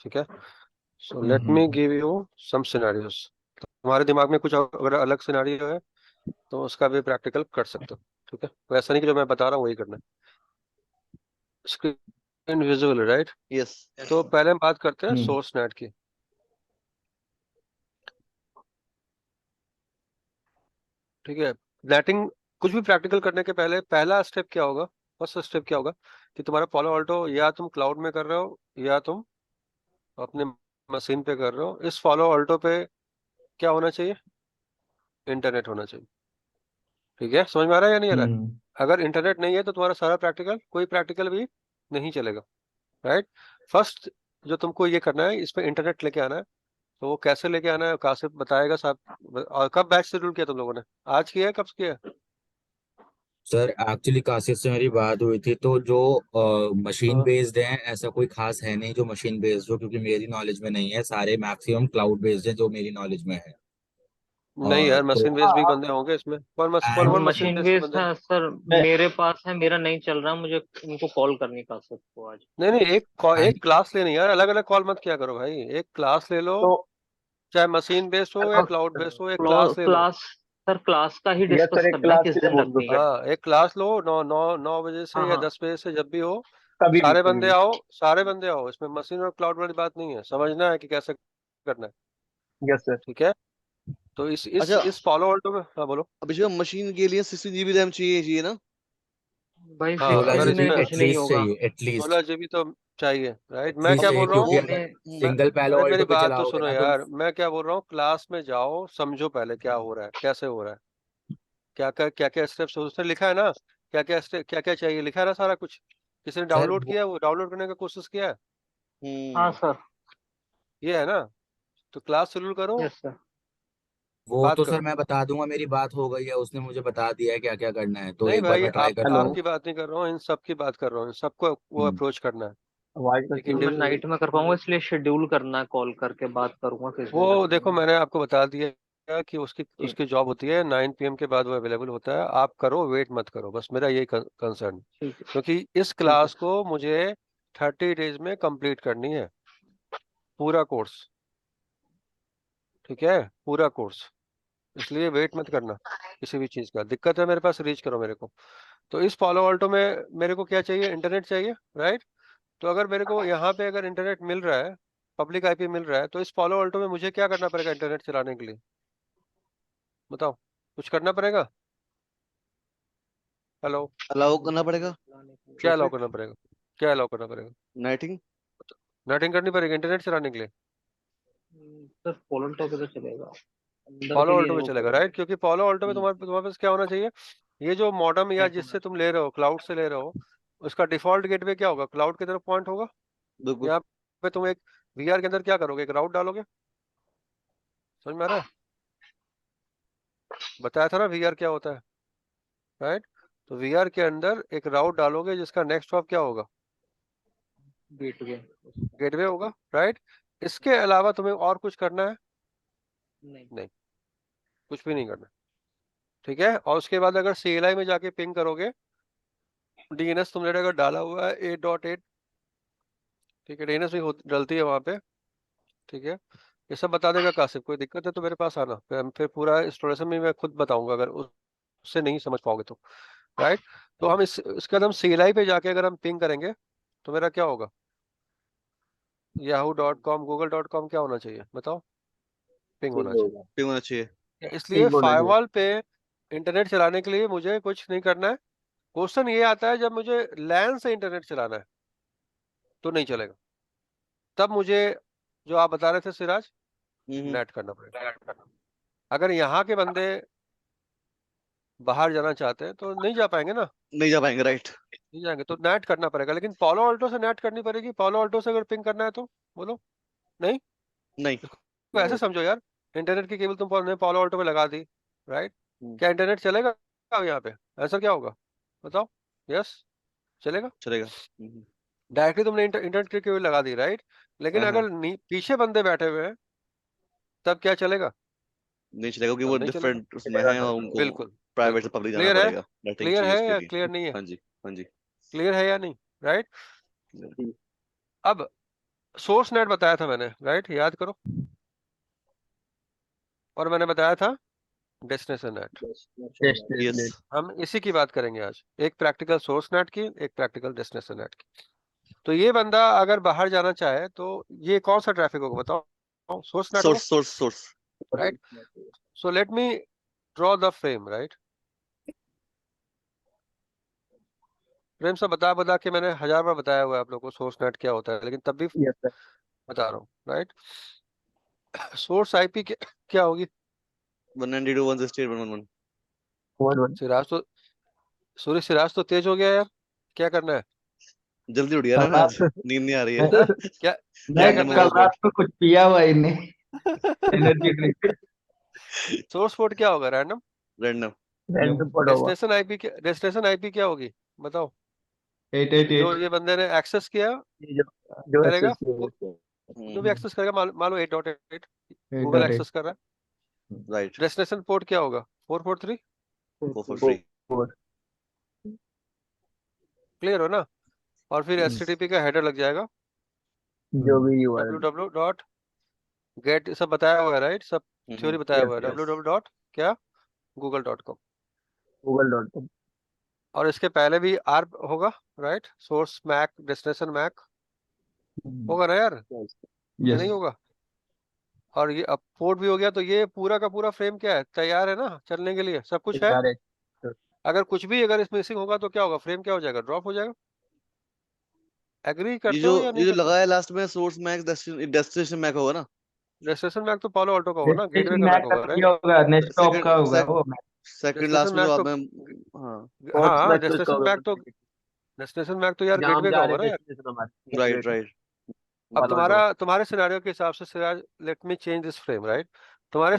ठीक है। So let me give you some scenarios. तुम्हारे दिमाग में कुछ अगर अलग सिनेरियो है तो उसका भी प्रैक्टिकल कर सकते हो। ठीक है, वैसा नहीं कि जो मैं बता रहा हूँ वही करना है। Screen visual, right? यस। तो पहले हम बात करते हैं हम्म सोर्स नेट की। ठीक है। नेटिंग, कुछ भी प्रैक्टिकल करने के पहले पहला स्टेप क्या होगा? फर्स्ट स्टेप क्या होगा कि तुम्हारा फॉलो ऑल्टो या तुम क्लाउड में कर रहे हो या तुम अपने मशीन पे कर रहे हो। इस फॉलो ऑल्टो पे क्या होना चाहिए? इंटरनेट होना चाहिए। ठीक है, समझ में आ रहा है या नहीं आ रहा है? हम्म अगर इंटरनेट नहीं है तो तुम्हारा सारा प्रैक्टिकल, कोई प्रैक्टिकल भी नहीं चलेगा। राइट। फर्स्ट जो तुमको ये करना है, इस पे इंटरनेट लेके आना है। तो वो कैसे लेके आना है कासिफ बताएगा साहब। और कब बैच शेड्यूल किया तुम लोगों ने? आज किया है, कब किया है? सर, एक्चुअली काशिफ से मेरी बात हुई थी, तो जो मशीन हाँ। बेस्ड है ऐसा कोई खास है नहीं जो मशीन बेस्ड हो, क्योंकि मेरी नॉलेज में नहीं है। सारे मैक्सिमम क्लाउड बेस्ड है जो मेरी नॉलेज में है। नहीं यार, तो मशीन बेस भी बंदे होंगे इसमें। कौन एंड मशीन मशीन बेस के बेस बंदे हैं? है सर। मैं मेरे पास है, मेरा नहीं चल रहा, मुझे उनको कॉल करनी का सबको आज। नहीं नहीं, एंड एक क्लास लेनी यार, अलग अलग कॉल मत किया करो भाई। एक क्लास ले लो, तो चाहे मशीन बेस्ड हो या क्लाउड बेस्ड हो, एक क्लास ले लो। क्लास, सर क्लास का ही यस डिस्कस सर, एक करना है क्लास किस के लिए दिन बोल दो रखनी है। सर। हाँ, एक क्लास लो, 9 बजे से हाँ या हाँ। 10 बजे से, जब भी हो। कभी भी सारे कभी बंदे भी। आओ, सारे बंदे आओ। इसमें मशीन और क्लाउड वाली बात नहीं है, समझना है कि कैसे करना है। Yes sir. ठीक है। तो अच्छा, इस फॉलो ऑल्टो में, हाँ बोलो। अभिषेक मशीन के लिए 16 GB रैम चाहिए चाहिए ना? भाई हाँ, सोलह अगर 16 जीबी में इसमें कुछ नहीं एटलीस्ट होगा। चाहिए, एटलीस्ट। 16 GB तो चाहिए, राइट? मैं एटलीस्ट क्या चाहिए, बोल रहा क्योंकि वो हूँ? अगर मैं सिंगल पैलो अरे मेरी ऑल्टो पे बात तो चलाओगे सुनो ना तो। यार, मैं क्या बोल रहा हूँ, क्लास में जाओ, समझो पहले क्या हो रहा है, कैसे हो रहा है, क्या क्या स्टेप्स उसने लिखा है ना। क्या क्या चाहिए, लिखा है ना सारा कुछ। किसी ने सर डाउनलोड किया है, वो डाउनलोड करने का कोशिश किया है? हाँ हम्म। सर। ये है ना। तो क्लास शेड्यूल करो, यस सर। वो बात तो सर करो। मैं बता दूंगा, मेरी बात हो गई है, उसने मुझे बता दिया है क्या क्या करना है, तो नहीं एक बार भाई, मैं ट्राई करता हेलो। हूँ। आपकी बात नहीं कर रहा हूँ, इन सब की बात कर रहा हूँ। इन सबको वो हम्म अप्रोच करना है। आवाज एक कैसी तो मैं है? इंडिविजुअल। नाइट में कर पाऊंगा, इसलिए शेड्यूल करना है, कॉल करके बात करूंगा किस दिन वो रखनी देखो, है। मैंने आपको बता दिया कि उसकी ठीक। उसकी जॉब होती है 9 PM के बाद वो अवेलेबल होता है। आप करो, वेट मत करो, बस मेरा यही कंसर्न। ठीक है। क्योंकि इस ठीक है। क्लास को मुझे 30 डेज में कंप्लीट करनी है, पूरा कोर्स। ठीक है, पूरा कोर्स। इसलिए वेट मत करना किसी भी चीज़ का। दिक्कत है मेरे पास, रीच करो मेरे को। तो इस फॉलो ऑल्टो में मेरे को क्या चाहिए? इंटरनेट चाहिए, राइट? तो अगर मेरे को यहाँ पे अगर इंटरनेट मिल रहा है, पब्लिक आईपी मिल रहा है, तो इस फॉलो ऑल्टो में मुझे क्या करना पड़ेगा इंटरनेट चलाने के लिए? बताओ, कुछ करना पड़ेगा? हेलो। अलाउ करना पड़ेगा। क्या अलाउ ट्रैफिक। करना पड़ेगा? क्या अलाउ करना पड़ेगा? नाइटिंग। नेटिंग करनी पड़ेगी इंटरनेट चलाने के लिए? सर पोलन टॉप पे तो चलेगा, अंदर फॉलो के लिए ऑल्टो नहीं में वो चलेगा, करेंगे। राइट? क्योंकि फॉलो ऑल्टो में तुम्हारे पास क्या होना चाहिए? ये जो मॉडम या एक जिससे मिनट। तुम ले रहे हो, क्लाउड से ले रहे हो, उसका डिफॉल्ट गेटवे क्या होगा? क्लाउड की तरफ पॉइंट होगा। बिल्कुल। यहाँ पे तुम एक वीआर के अंदर क्या करोगे? एक राउट डालोगे। समझ में आ रहा है? बताया था ना वीआर क्या होता है, राइट? तो वीआर के अंदर एक राउट डालोगे जिसका नेक्स्ट स्टॉप क्या होगा? गेटवे। गेटवे होगा, राइट? इसके अलावा तुम्हें और कुछ करना है? नहीं। नहीं, कुछ भी नहीं करना। ठीक है। और उसके बाद अगर CLI में जाके पिंग करोगे, डीएनएस तुमने अगर डाला हुआ है 8.8, ठीक है, डीएनएस भी डलती है वहाँ पे। ठीक है। ये सब बता देगा कासिफ, कोई दिक्कत है तो मेरे पास आना, फिर पूरा इंस्टॉलेशन में मैं खुद बताऊंगा अगर उससे नहीं समझ पाओगे तो, राइट? तो हम इसके बाद हम CLI पे जाके अगर हम पिंग करेंगे तो मेरा क्या होगा? yahoo.com, google.com क्या होना चाहिए बताओ? पिंग ठीक होना होगा, ठीक होना चाहिए। चाहिए। इसलिए ठीक होना चाहिए। फायरवॉल पे इंटरनेट चलाने के लिए मुझे कुछ नहीं करना है। क्वेश्चन ये आता है जब मुझे लैन से इंटरनेट चलाना है तो नहीं चलेगा। तब मुझे, जो आप बता रहे थे सिराज, हम्म। नेट करना पड़ेगा। अगर यहाँ के बंदे बाहर जाना चाहते हैं तो नहीं जा पाएंगे ना। नहीं जा पाएंगे, राइट। नहीं जाएंगे तो नेट करना पड़ेगा, लेकिन पॉलो ऑल्टो से नेट करनी पड़ेगी। पॉलो ऑल्टो से अगर पिंग करना है तो बोलो। नहीं, नहीं। इसको ऐसे समझो यार, इंटरनेट की केबल तुम पॉलो ऑल्टो पे लगा दी, राइट? हम्म, क्या इंटरनेट चलेगा अब यहाँ पे? आंसर क्या होगा बताओ? यस, चलेगा। चलेगा। डायरेक्टली तुमने इंटरनेट की केबल लगा दी, राइट? लेकिन हाँ हाँ। अगर पीछे बंदे बैठे हुए हैं तब क्या चलेगा? नहीं चलेगा क्योंकि वो तब नहीं चलेगा। डिफरेंट उसमें है और उनको बिल्कुल, प्राइवेट से बिल्कुल पब्लिक जाना क्लियर है। पड़ेगा, नेटिंग क्लियर चाहिए है उसके या लिए। क्लियर नहीं है? हाँ जी। हाँ जी। क्लियर है या नहीं, राइट? अब सोर्स नेट बताया था मैंने, राइट, याद करो। और मैंने बताया था डेस्टिनेशन नेट। यस हम इसी की बात करेंगे आज, एक प्रैक्टिकल सोर्स नेट की, एक प्रैक्टिकल डेस्टिनेशन नेट की। तो ये बंदा अगर बाहर जाना चाहे तो ये कौन सा ट्रैफिक होगा बताओ? सोर्स नेट होगा, source right. So let me draw the frame, right. Frame से बता बता के मैंने 1000 बार बताया हुआ है आप लोगों को सोर्स नेट क्या होता है, लेकिन तब भी बता रहा हूँ, राइट। सोर्स आईपी क्या होगी? 192.168.111 सिराज तो, सूर्य सिराज तो तेज हो गया यार, क्या करना है? जल्दी उठ गया ना मैं आज, नींद नहीं आ रही है। हाँ? क्या क्या रैंडम करना है? कल होगा रात को कुछ पिया हुआ इन्हें एनर्जी ड्रिंक सोर्स पोर्ट क्या होगा? रैंडम। रैंडम रैंडम पड़ा हुआ डेस्टिनेशन आईपी क्या होगी बताओ? 888 जो ये बंदे ने एक्सेस किया जो करेगा, एक्सेस वो जो भी एक्सेस करेगा, मान लो 8.8 गूगल 888 एक्सेस कर रहा है। राइट डेस्टिनेशन पोर्ट क्या होगा? 443। 443 क्लियर हो ना? और फिर Yes. HTTP का हेडर लग जाएगा, जो भी यूआरएल www डॉट गेट, सब बताया हुआ है, राइट, सब थ्योरी बताया yes, हुआ है, yes. www डॉट क्या, google.com। google.com और इसके पहले भी आर होगा, right, source MAC, destination MAC होगा ना यार, या यस नहीं होगा? और ये अब पोर्ट भी हो गया, तो ये पूरा का पूरा फ्रेम क्या है, तैयार है ना चलने के लिए, सब कुछ है। यार अगर कुछ भी अगर इसमें मिसिंग होगा तो क्या होगा? फ्रेम क्या हो जाएगा? ड्रॉप हो जाएगा। एग्री ये करते जो हो या नहीं ये जो करते? लगा है लास्ट में सोर्स मैक डेस्टिनेशन मैक होगा ना। डेस्टिनेशन मैक तो पालो अल्टो का होगा ना, गेटवे डेस्टिनेशन का मैक मैक का होगा, तो राइट। क्या होगा नेक्स्ट स्टॉप का होगा सेकंड वो सेकंड डेस्टिनेशन लास्ट में जो मैक आप तो, में हाँ हाँ, मैक तो इसका होगा डेस्टिनेशन मैक तो यार जहाँ हम गेटवे का जा रहे होगा ना हैं यार। डेस्टिनेशन हमारे राइट राइट अब पालो अल्टो तुम्हारे सिनेरियो के हिसाब से Siraj, let me change this frame, right. तुम्हारे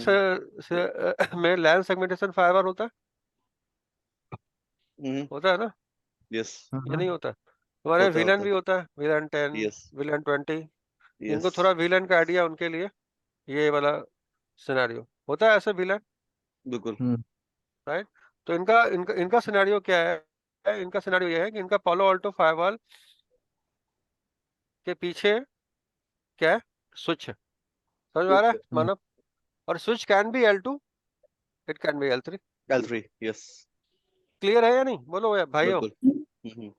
में लैन सेगमेंटेशन फाइबर होता है ना, यस या नहीं होता? तुम्हारे होता है विलन होता भी होता है, विलन 10, है यस विलन 20। इनको यस थोड़ा विलन का आइडिया उनके लिए, ये वाला सिनेरियो होता है ऐसे विलन, बिल्कुल राइट। तो इनका इनका इनका सिनेरियो क्या है? इनका सिनेरियो ये है कि इनका पालो अल्टो फायरवॉल के पीछे क्या है? स्विच है। समझ में आ रहा है मानव? और switch can be L2, it can be L3। L3 yes clear है या नहीं? बोलो यार भाइयों। बिल्कुल हम्म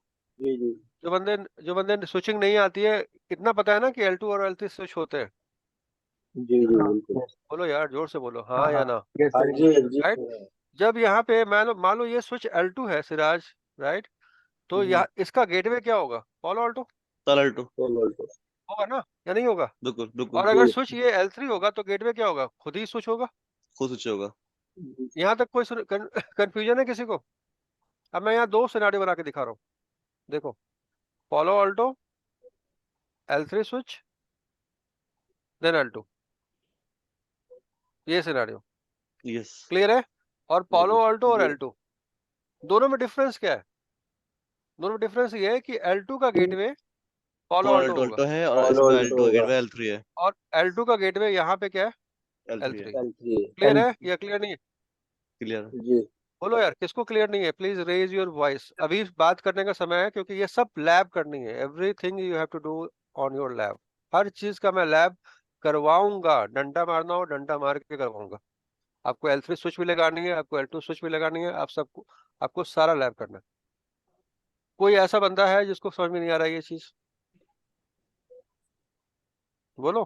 जो बंदे स्विचिंग नहीं आती है, इतना पता है ना कि L2 और L3 स्विच होते हैं। बोलो यार, जोर से बोलो, हाँ या ना, राइट। जब यहाँ पे मान लो ये स्विच L2 है सिराज, राइट। तो यहाँ इसका गेटवे क्या होगा? पालो अल्टो L2 होगा ना, या नहीं होगा? बिल्कुल बिल्कुल और अगर स्विच ये L3 होगा तो गेटवे क्या होगा? खुद ही स्विच होगा। खुद सोचे होगा यहाँ तक कोई कंफ्यूजन है किसी को? अब मैं यहाँ दो सिनारियो बना के दिखा रहा हूँ, देखो। पालो Alto, L3 switch, then L2, ये सिनारियो यस क्लियर है? और पालो अल्टो और L2 दोनों में डिफरेंस क्या है? दोनों में डिफरेंस ये है कि L2 का गेटवे पालो पालो अल्टो होगा, अल्टो है और इसमें L2 का गेटवे L3 है और L2 का गेटवे यहाँ पे क्या है? L3 है L3। क्लियर है या क्लियर नहीं है? क्लियर बोलो यार, किसको क्लियर नहीं है? Please raise your voice. अभी बात करने का समय है, क्योंकि ये सब लैब करनी है। Everything you have to do on your lab. हर चीज का मैं लैब करवाऊंगा, डंडा मारना हो डंडा मार के करवाऊंगा। आपको L3 स्विच भी लगानी है, आपको L2 स्विच भी लगानी है, आपको सारा लैब करना है। कोई ऐसा बंदा है जिसको समझ में नहीं आ रहा है ये चीज? बोलो।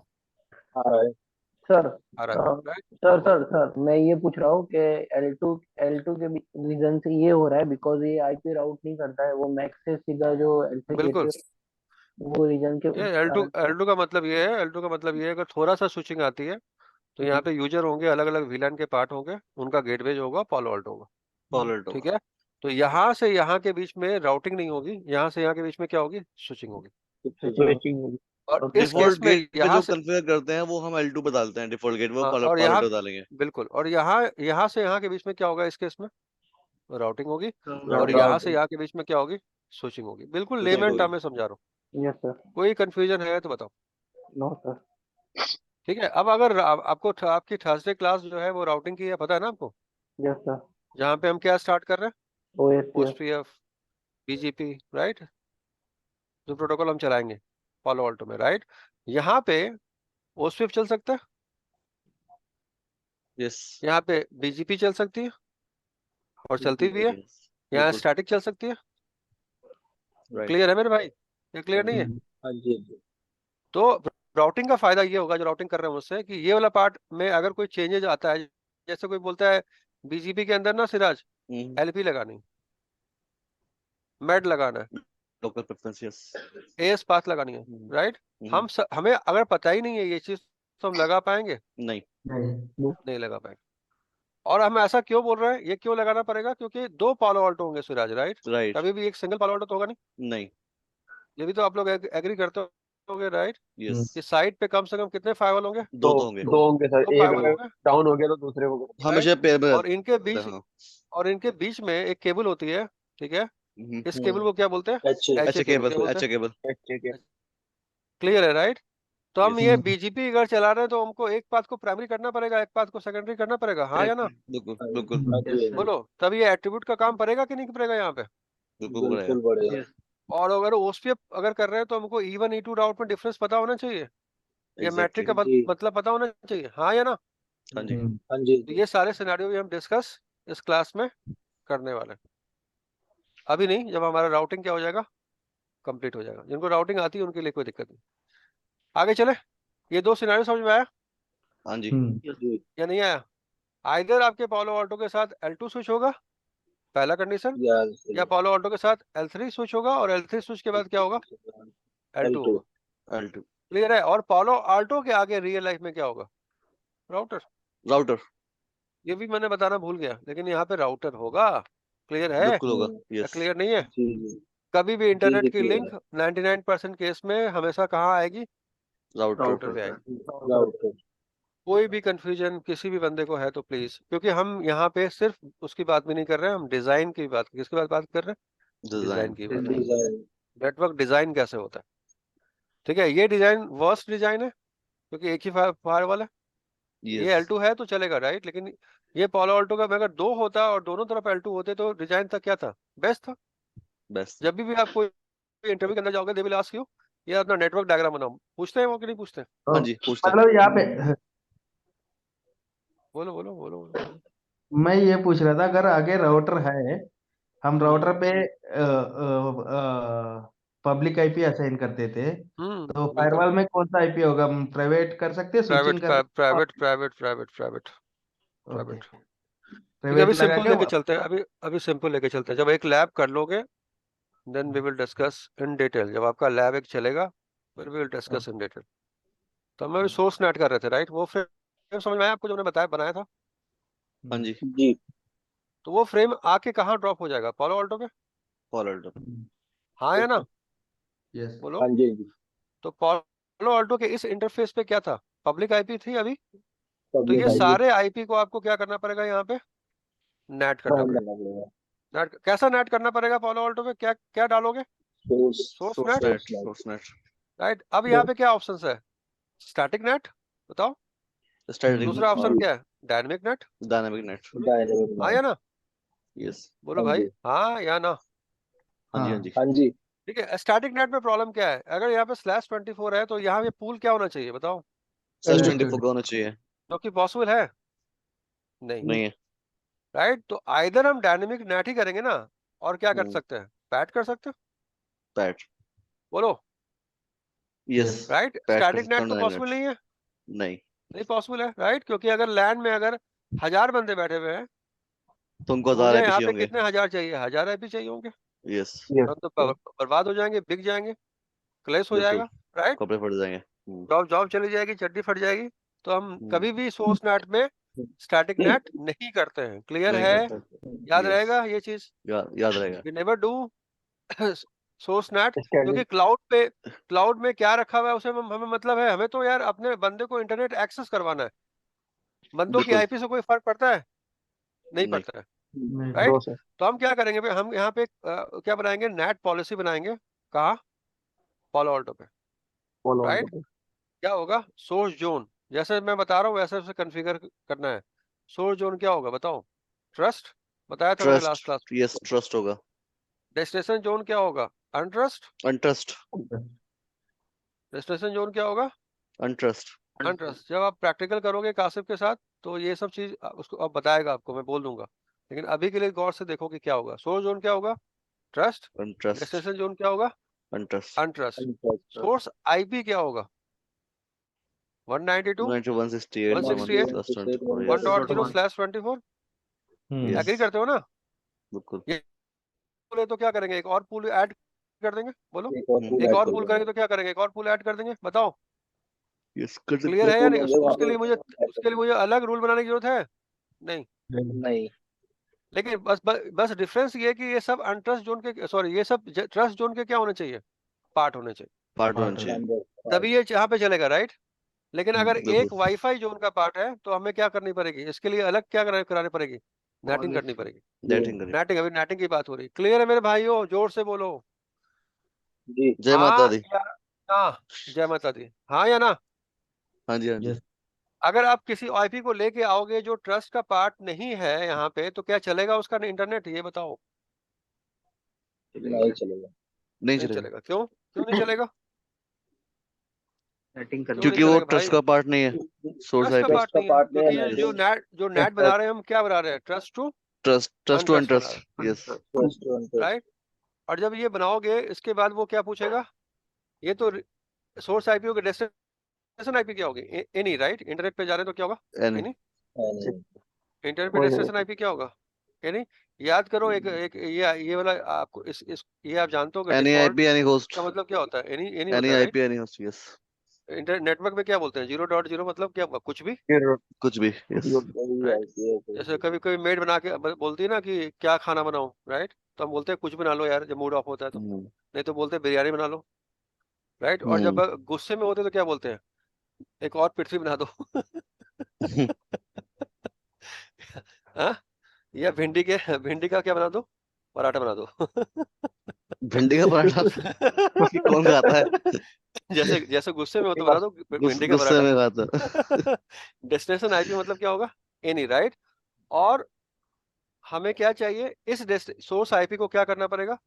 सर आ रहा है, राइट। सर मैं ये पूछ रहा हूँ कि L2 के रीजन से ये हो रहा है बिकॉज ये आईपी राउट नहीं करता है वो मैक से सीधा जो L3 बिल्कुल। गेटवे वो रीजन के ये L2 का मतलब ये है, L2 का मतलब ये है, अगर थोड़ा सा स्विचिंग आती है तो यहाँ पे यूजर होंगे, अलग अलग विलन के पार्ट होंगे, उनका गेटवे जो होगा पालो अल्टो होगा, पालो अल्टो ठीक है। तो यहाँ से यहाँ के बीच में राउटिंग नहीं होगी, यहाँ से यहाँ के बीच में क्या होगी? स्विचिंग होगी। और इस केस डिफॉल्ट में गेटवे यहाँ जो से, कॉन्फ़िगर करते हैं वो हम L2 पे डालते हैं डिफॉल्ट गेटवे वो हाँ, पालो और पालो यहाँ अल्टो डालेंगे बिल्कुल, और यहाँ से यहाँ के बीच में क्या होगा? इस केस में राउटिंग होगी, और यहाँ से यहाँ के बीच में क्या होगी? स्विचिंग होगी। बिल्कुल स्विचिंग लेमन होगी टर्म में समझा रहा हूँ। यस सर कोई कंफ्यूजन है तो बताओ। नो सर ठीक है। अब अगर आपकी थर्सडे क्लास जो है वो राउटिंग की है, पता है ना आपको? यस सर जहाँ पे हम क्या स्टार्ट कर रहे हैं? ओएसपीएफ पोस्टपीएफ, BGP, राइट, जो प्रोटोकॉल हम चलाएंगे पालो अल्टो में, राइट। यहाँ पे ओस्फिप चल सकता है, यस यहाँ पे बीजीपी चल सकती है और चलती भी है, यस यहाँ बिल्कुल स्टैटिक चल सकती है। राइट क्लियर है मेरे भाई, ये क्लियर नहीं है? हाँ जी, हाँ जी। तो राउटिंग का फायदा ये होगा जो राउटिंग कर रहे हैं उससे, कि ये वाला पार्ट में अगर कोई चेंजेज आता है, जैसे कोई बोलता है बीजीपी के अंदर ना सिराज एलपी लगानी, मेड लगाना है, local preference yes as path लगानी है, राइट? हमें अगर पता ही नहीं है ये चीज तो हम लगा पाएंगे? नहीं नहीं लगा पाएंगे। और हम ऐसा क्यों बोल रहे हैं, ये क्यों लगाना पड़ेगा? क्योंकि दो पालो ऑल्टो होंगे सिराज, राइट? राइट कभी भी एक सिंगल पालो ऑल्टो तो होगा नहीं, नहीं ये भी तो आप लोग एग्री करते होंगे, राइट? यस कि साइड पे कम से कम कितने फाइवल होंगे? दो तो होंगे दो होंगे सर, दो एक फाइवल अगर होंगे, डाउन हो गया तो दूसरे को। हमेशा पेयर में और इनके बीच हाँ और इनके बीच में एक केबल होती है, ठीक है? इस हम्म, केबल को क्या बोलते हैं? अच्छे अच्छा केबल। केबल क्या बोलते अच्छा हैं? केबल अच्छे क्लियर है, राइट? तो हम यस ये बीजीपी अगर चला रहे हैं तो हमको एक पाथ को प्राइमरी करना पड़ेगा, एक पाथ को सेकेंडरी करना पड़ेगा, हाँ या ना? बिल्कुल बिल्कुल बोलो, तब ये एट्रीब्यूट का काम पड़ेगा कि नहीं पड़ेगा यहाँ पे? बिल्कुल बढ़ेगा बिल्कुल बढ़िया। और अगर ओएसपीएफ अगर कर रहे हैं तो हमको E1 E2 राउट में डिफरेंस पता होना चाहिए, या मैट्रिक का एग्जैक्टली मतलब पता होना चाहिए, हाँ या ना? हाँ जी हाँ जी तो ये सारे सिनेरियो भी हम डिस्कस इस क्लास में करने वाले हैं। अभी नहीं, जब हमारा राउटिंग क्या हो जाएगा, कंप्लीट हो जाएगा। जिनको राउटिंग आती है उनके लिए कोई दिक्कत नहीं। आगे चले, ये दो सिनेरियो समझ में आया हाँ जी जी। या नहीं आया? आइदर आपके पालो ऑल्टो के साथ L2 स्विच होगा, पहला कंडीशन, या पालो ऑल्टो के साथ L3 स्विच होगा, और L3 स्विच के बाद क्या होगा? L2 होगा। L2 क्लियर है? और पालो ऑल्टो के आगे रियल लाइफ में क्या होगा? राउटर। राउटर ये भी मैंने बताना भूल गया, लेकिन यहाँ पे राउटर होगा। क्लियर है बिल्कुल होगा या यस क्लियर नहीं है? जी कभी भी इंटरनेट की clear लिंक 99% केस में हमेशा कहाँ आएगी? राउटर राउटर पे आएगी। राउटर। कोई भी कंफ्यूजन किसी भी बंदे को है तो प्लीज, क्योंकि हम यहाँ पे सिर्फ उसकी बात भी नहीं कर रहे हैं, हम डिजाइन की बात, किसकी बात कर रहे हैं? डिजाइन डिजाइन की बात। डिजाइन। नेटवर्क डिजाइन कैसे होता है, ठीक है? ये डिजाइन वर्स्ट डिजाइन है क्योंकि एक ही फायरवॉल है। ये यस L2 है तो चलेगा, राइट? लेकिन ये पालो ऑल्टो का अगर दो होता और दोनों तरफ L2 होते तो डिजाइन था क्या था? बेस्ट था। बेस्ट जब भी आप कोई इंटरव्यू के अंदर जाओगे दे विल आस्क यू, ये अपना नेटवर्क डायग्राम बनाओ, पूछते हैं वो कि नहीं पूछते? हाँ जी पूछते हैं मतलब यहाँ पे बोलो बोलो बोलो बोलो। मैं ये पूछ रहा था, अगर आगे राउटर है, हम राउटर पे पब्लिक आईपी असाइन करते थे, तो बिल्कुल। फायरवॉल में कौन सा आईपी होगा? हम प्राइवेट कर सकते हैं, प्राइवेट स्विचिंग कर private private private private okay private. ठीक है, प्राइवेट अभी लगा सिंपल के लेके चलते हैं, अभी अभी सिंपल लेके चलते हैं। जब एक लैब कर लोगे then we will discuss in detail. जब आपका लैब एक चलेगा फिर we will discuss in detail. तो हम अभी सोर्स नेट कर रहे थे, राइट? वो फ्रेम समझ में आया आपको जो मैंने बताया बनाया था? हाँ जी जी तो वो फ्रेम आके कहाँ ड्रॉप हो जाएगा? पालो ऑल्टो पे, फॉलोड हाँ या ना? यस बोलो। हाँ जी तो पालो ऑल्टो के इस इंटरफेस पे क्या था? पब्लिक आईपी थी अभी। तो ये पब्लिक सारे आईपी को आपको क्या करना पड़ेगा? यहाँ पे नेट करना पड़ेगा। करना पड़ेगा। नेट कैसा नेट करना पड़ेगा? पालो ऑल्टो पे क्या क्या डालोगे? Source source source net, net source net right? अब यहाँ पे क्या ऑप्शंस है? स्टैटिक नेट, बताओ। स्टैटिक दूसरा ऑप्शन क्या है? Dynamic net, dynamic net dynamic हाँ या ना? यस बोलो हाँ भाई, जी हाँ या ना? हाँ जी हाँ हाँ जी हाँ जी ठीक है। स्टैटिक नेट में प्रॉब्लम क्या है? अगर यहाँ पे /24 है तो यहाँ पे पूल क्या होना चाहिए, बताओ? सच Yes, 24 का होना चाहिए जो कि पॉसिबल है नहीं, नहीं है राइट? तो आइदर हम डायनेमिक नेट ही करेंगे ना, और क्या कर सकते हैं? पैट कर सकते हैं, पैट बोलो, यस राइट? पैट कर स्टैटिक सकता नेट हूँ तो डायनामिक पॉसिबल नहीं है, नहीं नहीं पॉसिबल है, राइट? क्योंकि अगर लैंड में अगर 1000 बंदे बैठे हुए हैं तो उनको तो 1000 मुझे आईपी यहाँ चाहिए पे होंगे कितने हजार चाहिए? 1000 आईपी चाहिए होंगे। यस हम तो बर्बाद हो जाएंगे, बिक जाएंगे, क्लेश हो बिल्कुल जाएगा, राइट? कपड़े फट जाएंगे जॉब जॉब चली जाएगी, चड्डी फट जाएगी। तो हम हम्म, कभी भी सोर्स नेट में स्टैटिक नेट नहीं करते हैं। क्लियर नहीं है? करता याद यस रहेगा ये चीज? याद रहेगा we never do source NAT, क्योंकि स्टैटिक क्लाउड में क्या रखा हुआ है उसे हमें मतलब है, हमें तो यार अपने बंदे को इंटरनेट एक्सेस करवाना है। बंदों की बिल्कुल आईपी से कोई फर्क पड़ता है? नहीं नहीं पड़ता है, नहीं राइट? प्रोसेस तो हम क्या करेंगे भाई, हम यहाँ पे क्या बनाएंगे? नेट पॉलिसी बनाएंगे। कहाँ? पालो ऑल्टो पे, फॉलो ऑन राइट? क्या होगा? सोर्स जोन, जैसे मैं बता रहा हूँ वैसे उसे कॉन्फ़िगर करना है। सोर्स जोन क्या होगा बताओ? ट्रस्ट, बताया था मैंने last trust class. Yes trust होगा डेस्टिनेशन जोन क्या होगा? अनट्रस्ट। अनट्रस्ट डेस्टिनेशन जोन क्या होगा? अनट्रस्ट। अनट्रस्ट। जब आप प्रैक्टिकल करोगे कासिफ के साथ तो ये सब चीज उसको अब बताएगा आपको, मैं बोल दूंगा, लेकिन अभी के लिए गौर से देखो कि क्या होगा। सोर्स जोन क्या होगा? ट्रस्ट। अनट्रस्ट। डेस्टिनेशन जोन क्या होगा? अनट्रस्ट। अनट्रस्ट। सोर्स आईपी क्या होगा? 192 168 168 1.24 1.0/24। Yes. एग्री करते हो ना? बिल्कुल। ये पूल है तो क्या करेंगे? एक और पूल ऐड कर देंगे। बोलो, हम्म, एक और पूल करेंगे तो क्या करेंगे? एक और पूल ऐड कर देंगे। बताओ, yes, कर सकते क्लियर हैं। है या नहीं? उसके लिए मुझे अलग रूल बनाने की जरूरत है? नहीं। नहीं। लेकिन बस डिफरेंस ये है कि ये सब अनट्रस्ट जोन के, सॉरी, ये सब ट्रस्ट जोन के क्या होने चाहिए? पार्ट होने चाहिए, पार्ट होना चाहिए। तभी ये यहाँ पे चलेगा, राइट? लेकिन अगर एक बिल्कुल। वाईफाई जोन का पार्ट है तो हमें क्या करनी पड़ेगी? इसके लिए अलग क्या करानी पड़ेगी? नेटिंग करनी पड़ेगी। डेटिंग करें। नेटिंग, अभी नेटिंग की बात हो रही। क्लियर है मेरे भाइयों? जोर से बोलो। जी। जय माता दी। या ना? जय माता दी। हाँ या ना? हाँ जी, हाँ जी। Yes. अगर आप किसी आईपी को लेके आओगे जो ट्रस्ट का पार्ट नहीं है यहाँ पे, तो क्या चलेगा उसका इंटरनेट? ये बताओ। नहीं चलेगा। नहीं नहीं चलेगा चलेगा। क्यों? क्यों नहीं चलेगा? सेटिंग करनी क्यों नहीं क्योंकि वो चलेगा भाई? ट्रस्ट का पार्ट नहीं है। सोर्स ट्रस्ट का आईपी। पार्ट नहीं है, क्योंकि ये Yes. जो नेट बना रहे हैं हम, क्या बना रहे हैं? ट्रस्ट टू ट्रस्ट टू अनट्रस्ट बना अनट्रस्ट। रहे यस। हैं, राइट? और जब ये बनाओगे इसके बाद वो क्या पूछेगा? ये तो सोर्स आईपी होगी, डेस्टिनेशन आईपी क्या होगी? Any, right? इंटरनेट पे जा रहे हैं तो क्या होगा? एनी। एनी। इंटरनेट पे डेस्टिनेशन आईपी क्या होगा? एनी। याद करो, एक ये वाला आपको इस ये आप जानते हो कि any default IP any host. का मतलब क्या होता है? एनी एनी एनी होता है, right? IP any host. Yes. Internet network में क्या बोलते हैं? 0.0 मतलब क्या? कुछ भी, कुछ भी। यस। राइट? जैसे कभी कभी मेड बना के बोलती है ना कि क्या खाना बनाऊं, राइट? तो हम बोलते हैं कुछ बना लो यार, जब मूड ऑफ होता है तो। नहीं तो बोलते हैं बिरयानी बना लो, राइट? और जब गुस्से में होते हैं तो क्या बोलते हैं? एक और पृथ्वी बना दो। हाँ? या भिंडी का क्या बना दो? पराठा बना दो। भिंडी का पराठा ये कौन खाता है? जैसे जैसे गुस्से में हो तो बना दो भिंडी का गुस्से में पराठा। खाता। डेस्टिनेशन आईपी मतलब क्या होगा? Any, right? और हमें क्या चाहिए? इस सोर्स आईपी को क्या करना पड़ेगा?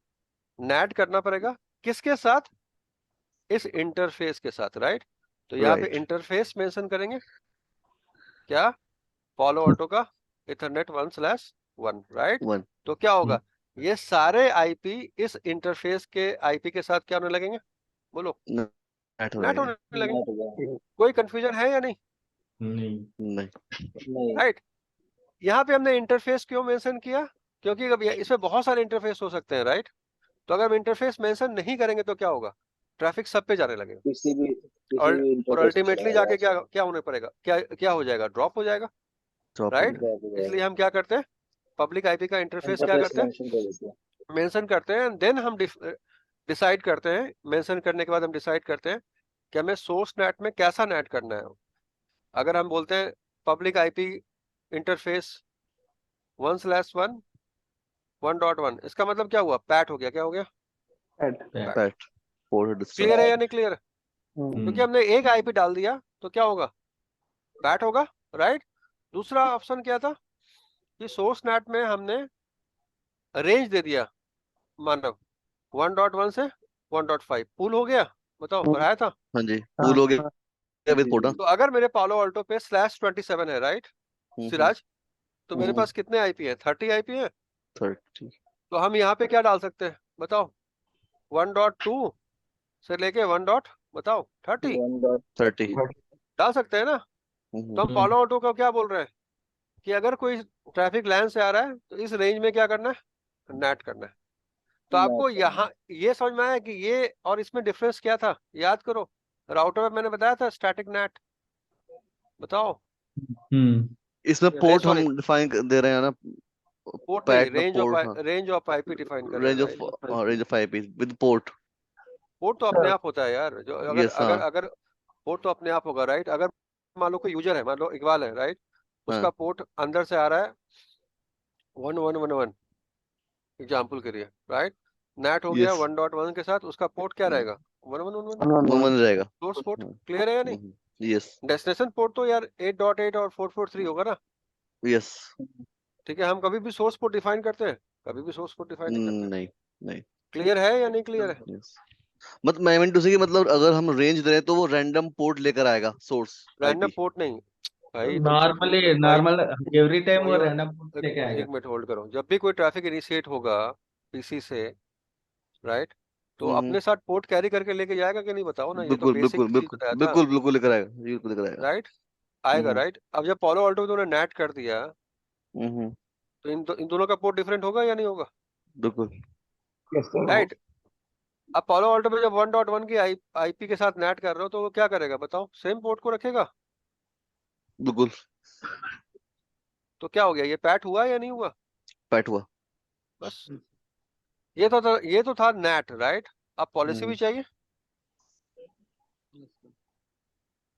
नेट करना पड़ेगा। किसके साथ? इस इंटरफेस के साथ, राइट? तो यहाँ पे राइट। इंटरफेस मेंशन करेंगे क्या? पॉलो ऑल्टो का इथरनेट 1/1, राइट? वन। तो क्या होगा? ये सारे आईपी इस इंटरफेस के आईपी के साथ क्या होने लगेंगे? बोलो, नेट हो नेट जाएगा। होने लगेंगे। कोई कंफ्यूजन है या नहीं? नहीं। राइट? यहाँ पे हमने इंटरफेस क्यों मेंशन किया? क्योंकि अब इसमें बहुत सारे इंटरफेस हो सकते हैं, राइट? तो अगर हम इंटरफेस मेंशन नहीं करेंगे तो क्या होगा? ट्रैफिक सब पे जाने लगेगा और अल्टीमेटली जाके क्या क्या होने पड़ेगा? क्या क्या हो जाएगा? ड्रॉप हो जाएगा, ड्रॉप राइट? इसलिए हम क्या करते हैं? पब्लिक आईपी का इंटरफेस क्या करते हैं? मेंशन करते हैं। देन हम डिसाइड करते हैं, मेंशन करने के बाद हम डिसाइड करते हैं कि हमें सोर्स नेट में कैसा नेट करना है। अगर हम बोलते हैं पब्लिक आईपी इंटरफेस 1/1 1.1, इसका मतलब क्या हुआ? पैट हो गया। क्या हो गया? पैट। क्लियर है या नहीं क्लियर? क्योंकि हमने एक आईपी डाल दिया तो क्या होगा? पैट होगा, राइट? दूसरा ऑप्शन क्या था कि सोर्स नेट में हमने रेंज दे दिया, मानव 1.1 से 1.5 पूल हो गया। बताओ, बढ़ाया था? हाँ जी, पूल हो गया विद पोर्टा। तो अगर मेरे पालो ऑल्टो पे /27 है, राइट सिराज, तो मेरे पास कितने आईपी है? 30 आईपी है। 30। तो हम यहाँ पे क्या डाल सकते हैं? बताओ, 1.2 से लेके 1. बताओ 30 डाल सकते हैं ना? तो हम पालो ऑल्टो को क्या बोल रहे हैं कि अगर कोई ट्रैफिक लाइन से आ रहा है तो इस रेंज में क्या करना है? नेट करना है। तो आपको यहाँ ये समझ में आया कि ये और इसमें डिफरेंस क्या था? याद करो, राउटर में मैंने बताया था स्टैटिक नेट। बताओ। इसमें पोर्ट हम डिफाइन दे रहे हैं ना। पोर्ट नहीं, पैट में port. Range of IP define कर रेंज रहे of range of IP with port. Port तो अपने आप होता है यार। जो अगर Yes, अगर हाँ। अगर पोर्ट तो अपने आप होगा, राइट? अगर मान लो कोई यूजर है, मान लो इकबाल है, राइट? उसका पोर्ट अंदर से आ रहा है 1111 एग्जाम्पल के लिए, राइट? नेट हो गया 1.1 के साथ, उसका पोर्ट क्या रहेगा? 1111 बन जाएगा। Source port. क्लियर है या नहीं? यस। डेस्टिनेशन पोर्ट तो यार 8.8 और 443 होगा ना? यस। ठीक है, हम कभी भी सोर्स पोर्ट डिफाइन करते हैं? कभी भी सोर्स पोर्ट डिफाइन नहीं करते। नहीं। क्लियर है या नहीं क्लियर है? Yes. मतलब मैं मीन टू से कि मतलब अगर हम रेंज दे रहे हैं तो वो रैंडम पोर्ट लेकर आएगा सोर्स रैंडम आईपी। पोर्ट नहीं भाई, तुम नॉर्मली भाई नॉर्मल एवरी टाइम वो वही बात, रैंडम लेके एक आएगा। मिनट होल्ड करो। जब भी कोई ट्रैफिक इनिशिएट होगा पीसी से, राइट, तो हम्म। अपने साथ पोर्ट कैरी करके लेके जाएगा कि नहीं, बताओ ना, ये तो बिल्कुल बेसिक बिल्कुल चीज बिल्कुल बताया था, बिल्कुल बिल्कुल लेकर आएगा, बिल्कुल लेकर आएगा। राइट, आएगा, हम्म राइट। अब जब पॉलो ऑल्टो तूने नेट कर दिया, हम्म। तो इन दोनों का पोर्ट डिफरेंट होगा या नहीं होगा, बिल्कुल। Yes, sir. राइट। अब पॉलो ऑल्टो में जब 1.1 की आईपी के साथ नेट कर रहे हो, तो वो क्या करेगा बताओ, सेम पोर्ट को रखेगा। बिल्कुल। तो क्या हो गया, ये पैट हुआ या नहीं हुआ, पैट हुआ। बस। ये तो था नेट, राइट। अब पॉलिसी भी हम्म। चाहिए,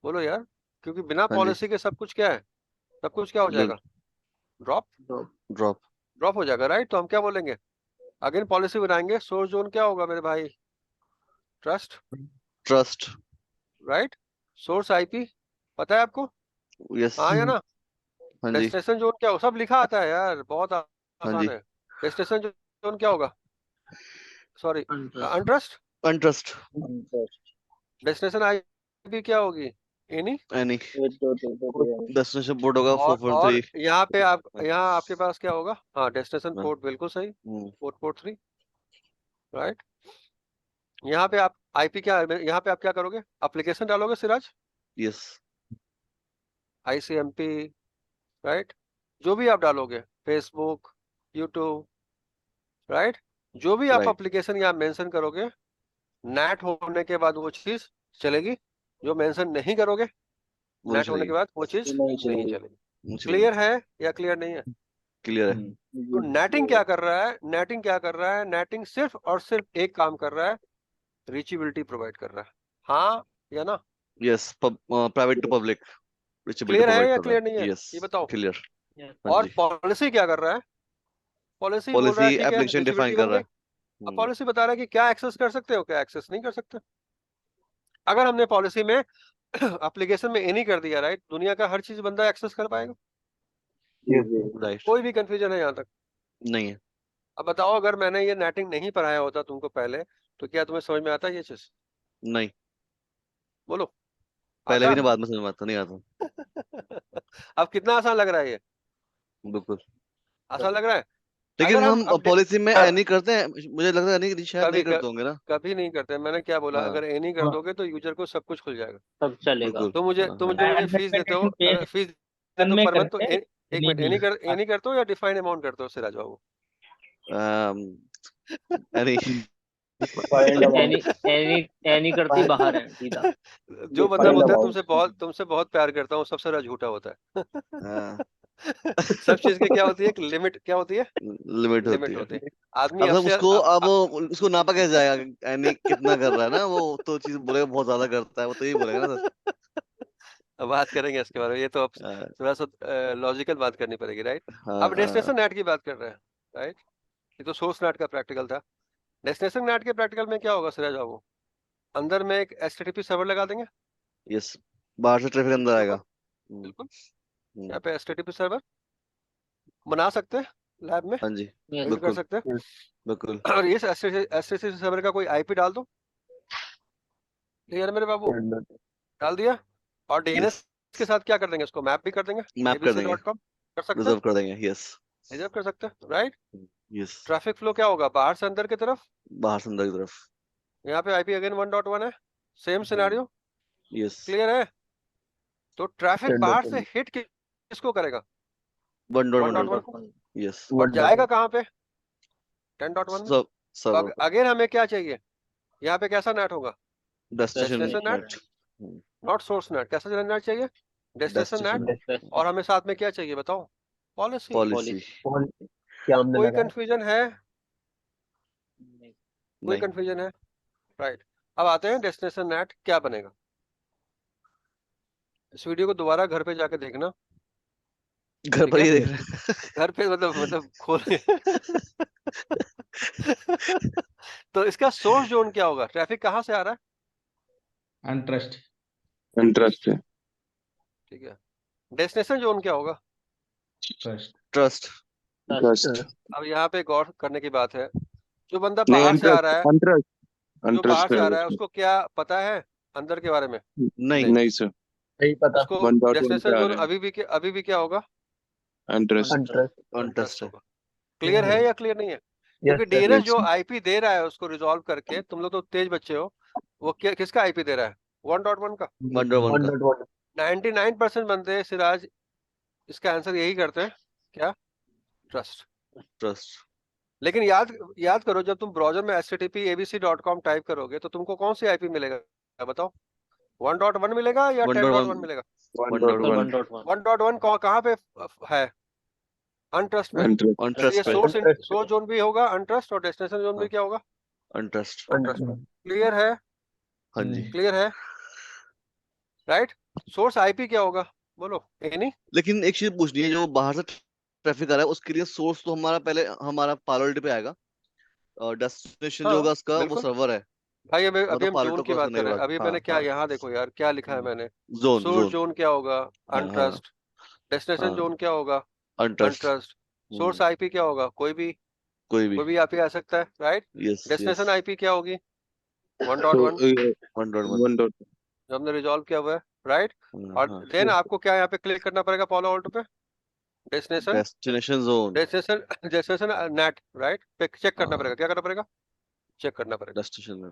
बोलो यार, क्योंकि बिना हाँ जी। पॉलिसी के सब कुछ क्या है, सब कुछ क्या हो बिल जाएगा, ड्रॉप, ड्रॉप। ड्रॉप हो जाएगा, राइट। तो हम क्या बोलेंगे, अगेन पॉलिसी बनाएंगे, सोर्स जोन क्या होगा मेरे भाई, trust, trust. Right. Source IP, पता है आपको, यस। हाँ या ना। हाँ जी। डेस्टिनेशन जोन क्या हो, सब लिखा आता है यार, बहुत हाँ आसान जी। है। डेस्टिनेशन जोन क्या होगा, सॉरी, Untrust. अनट्रस्ट। अनट्रस्ट। डेस्टिनेशन आईपी क्या होगी, एनी। एनी। डेस्टिनेशन पोर्ट होगा और 443। यहाँ आपके पास क्या होगा, हाँ, डेस्टिनेशन हाँ। पोर्ट, बिल्कुल सही, हम्म। Port 3, right. यहाँ पे आप आईपी क्या है, यहाँ पे आप क्या करोगे, एप्लीकेशन डालोगे सिराज, यस। आईसीएमपी, राइट, जो भी आप डालोगे, फेसबुक, यूट्यूब, राइट, जो भी आप राइट। एप्लीकेशन यहाँ मेंशन करोगे, नेट होने के बाद वो चीज चलेगी। जो मेंशन नहीं करोगे वो नहीं नेट होने चलेगी। के बाद, वो चीज नहीं चलेगी। नहीं चलेगी। क्लियर है या क्लियर नहीं है। क्लियर है। तो नेटिंग क्या कर रहा है, नेटिंग क्या कर रहा है, नेटिंग सिर्फ और सिर्फ एक काम कर रहा है, रीचेबिलिटी प्रोवाइड कर रहा है, हाँ या ना। Yes. Private to public reachability clear है प्रोवाइड या कर रहा क्लियर नहीं है, है। यस। ये बताओ। क्लियर। Yes. हाँ और जी। पॉलिसी क्या कर रहा है, पॉलिसी बोल रहा है पॉलिसी ठीक है, एप्लीकेशन डिफाइन रीचेबिलिटी कर बन रहा गई। है। अब पॉलिसी बता रहा है कि क्या एक्सेस कर सकते हो, क्या एक्सेस नहीं कर सकते। अगर हमने पॉलिसी में एप्लीकेशन में एनी कर दिया, राइट, दुनिया का हर चीज बंदा एक्सेस कर पाएगा, राइट। कोई भी कंफ्यूजन है यहाँ तक। नहीं है। अब बताओ, अगर मैंने ये नेटिंग नहीं पढ़ाया होता तुमको पहले, तो क्या तुम्हें समझ में आता ये चीज, नहीं। बोलो, पहले आता। भी नहीं, बाद में समझ में आता नहीं आता। अब कितना आसान लग रहा है ये, बिल्कुल। आसान लग रहा है। लेकिन अगर हम हम अब पॉलिसी में नहीं करते हैं, मुझे लगता है नहीं, शायद नहीं कभी करते होंगे ना। कभी नहीं करते, मैंने क्या बोला, हाँ। अगर एनी कर दोगे तो यूजर को सब कुछ खुल जाएगा। सब चलेगा। बिल्कुल। तुम जो मुझे फीस देते हो, अगर फीस देते हो में पर मंथ, तो करते हैं, एक नहीं मिनट, भी एनी करते हो या डिफाइन अमाउंट करते हो सिराज बाबू। एनी। एनी एनी एनी करती बाहर है सीधा। जो बंदा बोलता है तुमसे बहुत प्यार करता हूँ, सबसे ज्यादा झूठा होता है। सब चीज की क्या होती है, एक लिमिट क्या होती है, लिमिट होती लिमिट है। होती है। आदमी अब सब आपसे उसको, अब उसको नापा कैसे जाएगा, एनी कितना कर रहा है ना, वो तो चीज बोलेगा बहुत ज्यादा करता है, वो तो यही बोलेगा ना सर। अब बात करेंगे इसके बारे में, ये तो अब हाँ थोड़ा सा लॉजिकल बात करनी पड़ेगी, राइट। हाँ अब हाँ। डेस्टिनेशन नेट की बात कर रहे हैं, राइट। ये तो सोर्स नेट का प्रैक्टिकल था। डेस्टिनेशन नेट के प्रैक्टिकल में क्या होगा सिराज बाबू, अंदर में एक एचटीटीपी सर्वर लगा देंगे, यस। बाहर से ट्रैफिक अंदर आएगा। बिल्कुल, हम्म। बिल्कुल। हम्म। यहाँ पे एचटीटीपी सर्वर बना सकते हैं, लैब में हाँ जी। Yes. बिल्ड कर बिल्कुल सकते हैं। बिल्कुल। और ये एचटीटीपी सर्वर का कोई आईपी डाल दो, क्लियर है मेरे बाबू, डाल दिया। और यस। डीएनएस के साथ क्या कर देंगे, इसको मैप भी कर देंगे, मैप कर देंगे। abc.com कर सकते हैं, रिजर्व कर देंगे। यस। रिजर्व कर सकते हैं, राइट। यस। ट्रैफिक फ्लो क्या होगा, बाहर से अंदर की तरफ, बाहर से अंदर की तरफ। यहाँ पे आईपी अगेन 1.1 है, सेम सिनेरियो, यस। क्लियर है। तो ट्रैफिक बाहर से हिट किसको करेगा, 1.1 को, 1.1. यस। और जाएगा कहाँ पे, 10.1 में। सब तो सर्वर पर। अगेन हमें क्या चाहिए, यहाँ पे कैसा नेट होगा, destination destination net, net. Not source net. कैसा नेट चाहिए, डेस्टिनेशन नेट। डेस्टिनेशन और हमें साथ में क्या चाहिए बताओ, पॉलिसी। पॉलिसी। कोई कंफ्यूजन है, कोई नहीं। कंफ्यूजन है, राइट। अब आते हैं डेस्टिनेशन नेट क्या बनेगा। इस वीडियो को दोबारा घर पे जाके देखना, घर ठीक पर है, ही देख रहे हैं। घर पे मतलब खोल के। तो इसका सोर्स जोन क्या होगा, ट्रैफिक कहाँ से आ रहा है, अनट्रस्ट। इंटरेस्ट है। ठीक है। डेस्टिनेशन जोन क्या होगा। ट्रस्ट। ट्रस्ट। ट्रस्ट अब यहाँ पे गौर करने की बात है, जो बंदा नहीं, बाहर से आ रहा है, इंटरेस्ट जो अनट्रस्ट बाहर से आ रहा है है उसको क्या पता है अंदर के बारे में? नहीं नहीं सर नहीं पता। उसको 1.1 डेस्टिनेशन पे आ जोन रहे हैं अभी भी क्या होगा? अनट्रस्ट अनट्रस्ट। अनट्रस्ट है। होगा। क्लियर है या क्लियर नहीं है? यस क्योंकि सर। डीएनएस यस जो आईपी दे रहा है उसको रिजॉल्व करके, तुम लोग तो तेज बच्चे हो, वो किसका आईपी दे रहा है? 1.1 का। 1.1 का 1.1। 99% बंदे सिराज इसका आंसर यही करते हैं, क्या? ट्रस्ट। ट्रस्ट। लेकिन याद करो, जब तुम ब्राउजर में http://abc.com टाइप करोगे तो तुमको कौन सी आईपी मिलेगा बताओ? 1.1 मिलेगा या 10.1 1.1 मिलेगा? 1.1 1.1 1.1 कहाँ पे है? अनट्रस्ट में। अनट्रस्ट तो अनट्रस्ट ये पे। सोर्स जोन भी होगा अनट्रस्ट, और डेस्टिनेशन जोन भी हाँ। क्या होगा? अनट्रस्ट। अनट्रस्ट में। क्लियर है? हाँ जी। क्लियर है? राइट। सोर्स आईपी क्या होगा बोलो? एनी? लेकिन एक चीज पूछनी है, जो बाहर से ट्रैफिक आ रहा है उसके लिए सोर्स तो हमारा पहले हमारा पार्लर पे आएगा, और डेस्टिनेशन जो हाँ होगा उसका वो बिल्कुल सर्वर है, भाई, अभी मतलब हम जोन पार्लेटो की क्रॉस बात करने कर के रहे हैं। बाद। अभी हाँ मैंने क्या हाँ। यहाँ देखो यार, क्या लिखा है मैंने? Zone source zone. जोन क्या होगा? हाँ हाँ अनट्रस्ट। डेस्टिनेशन हाँ। जोन क्या होगा? अनट्रस्ट। अनट्रस्ट। सोर्स आईपी क्या होगा? कोई भी। कोई भी आईपी आ सकता है, right? Yes yes. Destination IP क्या होगी? तो 1.1 1.1। 1. जो हमने रिजॉल्व किया हुआ है, राइट? और हाँ। देन आपको क्या यहाँ पे क्लिक करना पड़ेगा? पॉलो ऑल्टो पे destination, destination zone. Destination net, right? पे चेक करना पड़ेगा। हाँ। क्या करना पड़ेगा? चेक करना पड़ेगा। डेस्टिनेशन में।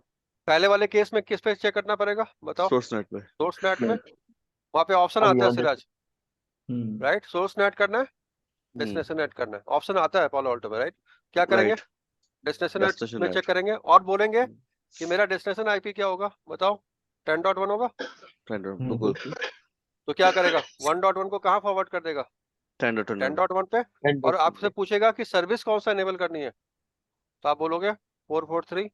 पहले वाले केस में किस पे चेक करना पड़ेगा बताओ? सोर्स नेट पे। सोर्स नेट में। वहां पे ऑप्शन अब आता है यहाँ सिराज, राइट? सोर्स नेट करना है, डेस्टिनेशन नेट करना है, ऑप्शन आता है पॉलो ऑल्टो में, राइट? क्या करेंगे? राइट। डेस्टिनेशन नेट डेस्टिनेशन में चेक नेट। करेंगे और बोलेंगे कि मेरा डेस्टिनेशन आईपी क्या होगा बताओ? 10.1 होगा। बिल्कुल। तो क्या करेगा? 1.1 को कहाँ फॉरवर्ड कर देगा? 10.1 10.1 पे। और आपसे पूछेगा कि सर्विस कौन सा इनेबल करनी है, तो आप बोलोगे 443।